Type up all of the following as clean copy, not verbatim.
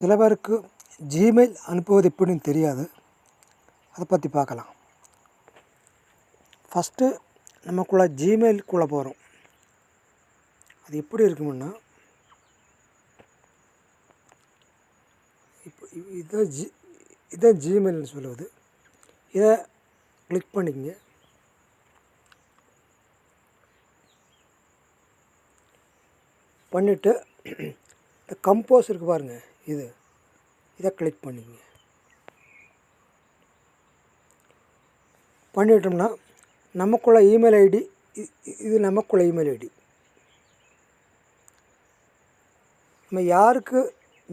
சில பேருக்கு ஜிமெயில் அனுப்புவது எப்படின்னு தெரியாது. அதை பற்றி பார்க்கலாம். ஃபஸ்ட்டு நமக்குள்ளே ஜிமெயிலுக்குள்ளே போகிறோம். அது எப்படி இருக்குமுன்னா, இப்போ இதான் ஜிமெயில்னு சொல்லுவது. இதை கிளிக் பண்ணிக்கங்க. பண்ணிவிட்டு இந்த கம்போஸ் இருக்குது பாருங்கள், இதை கிளிக் பண்ணிக்கங்க. பண்ணிட்டோம்னா நமக்குள்ள இமெயில் ஐடி, இது நமக்குள்ள இமெயில் ஐடி. நம்ம யாருக்கு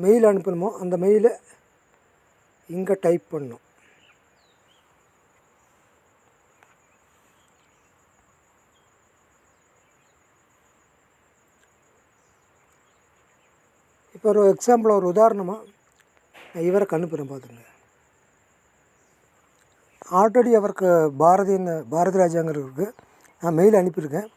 மெயில் அனுப்பணுமோ அந்த மெயிலை இங்கே டைப் பண்ணணும். இப்போ ஒரு எக்ஸாம்பிள், ஒரு உதாரணமாக நான் இவருக்கு அனுப்புகிறேன் பார்த்துங்க. ஆல்ரெடி அவருக்கு பாரதி ராஜாங்கிறவருக்கு நான் மெயில் அனுப்பியிருக்கேன்.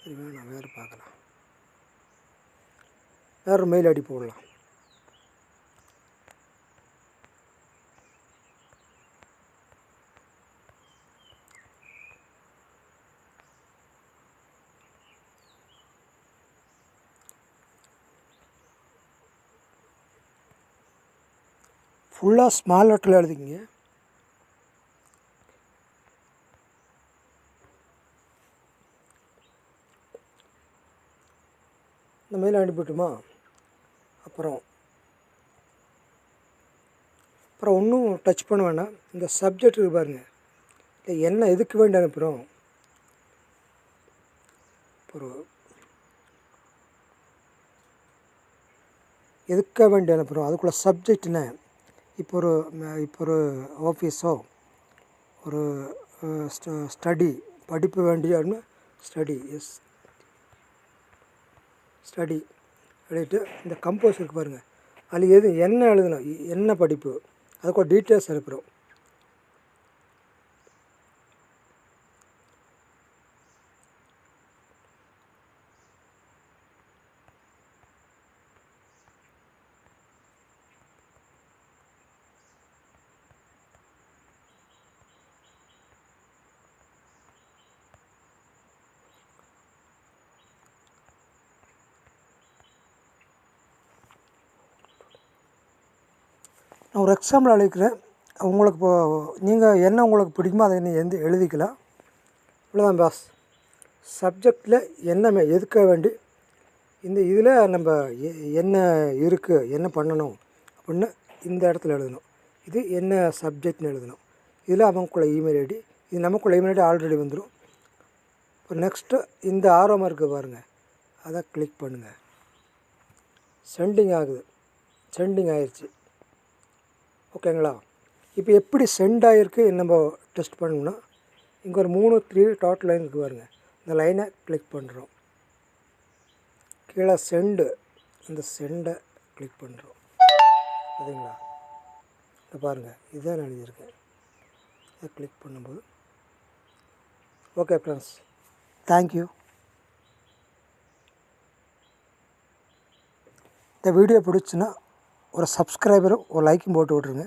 சரி, வேணாம், வேறு பார்க்கலாம். வேறு மெயில் ஐடி போடலாம். ஃபுல்லாக ஸ்மால் லெட்டரில் எழுதிக்கிங்க. இந்த மெயில் அனுப்பிவிட்டுமா, அப்புறம் ஒன்றும் டச் பண்ண வேண்டாம். இந்த சப்ஜெக்ட் இருக்கு பாருங்க, இல்லை என்ன எதுக்கு வேண்டி அனுப்புகிறோம். அப்புறம் எதுக்காக வேண்டி அனுப்புகிறோம், அதுக்குள்ளே சப்ஜெக்ட்னு இப்போ ஒரு ஆஃபீஸோ ஒரு ஸ்டடி படிப்பு வேண்டிய ஸ்டடி எழுதிட்டு இந்த கம்போஸ் இருக்குது பாருங்கள், அதில் என்ன எழுதணும், என்ன படிப்பு, அதுக்கு ஒரு டீட்டெயில்ஸ் அனுப்புகிறோம். நான் ஒரு எக்ஸாம்பிள் அழைக்கிறேன். உங்களுக்கு நீங்கள் என்ன உங்களுக்கு பிடிக்குமோ அதை நீங்கள் எழுதிக்கலாம். இவ்வளோதான் பாஸ். சப்ஜெக்டில் என்ன எதுக்க வேண்டி இந்த இதில் நம்ம என்ன இருக்குது, என்ன பண்ணணும் அப்படின்னு இந்த இடத்துல எழுதணும். இது என்ன சப்ஜெக்ட்னு எழுதணும். இதில் அவங்களுக்குள்ள இமெயில் ஐடி, இது நமக்குள்ள இமெயில் ஐடி ஆல்ரெடி வந்துடும். இப்போ நெக்ஸ்ட்டு இந்த ஆர்வமாக இருக்குது பாருங்கள், அதை கிளிக் பண்ணுங்கள். சென்டிங் ஆகுது, சென்டிங் ஆயிடுச்சு. ஓகேங்களா? இப்போ எப்படி சென்ட் ஆகிருக்கு நம்ம டெஸ்ட் பண்ணணும்னா, இங்கே ஒரு 3 டாட் லைன் இருக்குது பாருங்கள், இந்த லைனை கிளிக் பண்ணுறோம். கீழே இந்த செண்டை கிளிக் பண்ணுறோம். சரிங்களா? இதை பாருங்கள், இதுதான் நான் எழுதியிருக்கேன். இதை கிளிக் பண்ணும்போது ஓகே ஃப்ரெண்ட்ஸ், தேங்க்யூ. இந்த வீடியோ பிடிச்சுன்னா ஒரு சப்ஸ்கிரைபரும் ஒரு லைக்கும் போட்டு விட்ருங்க.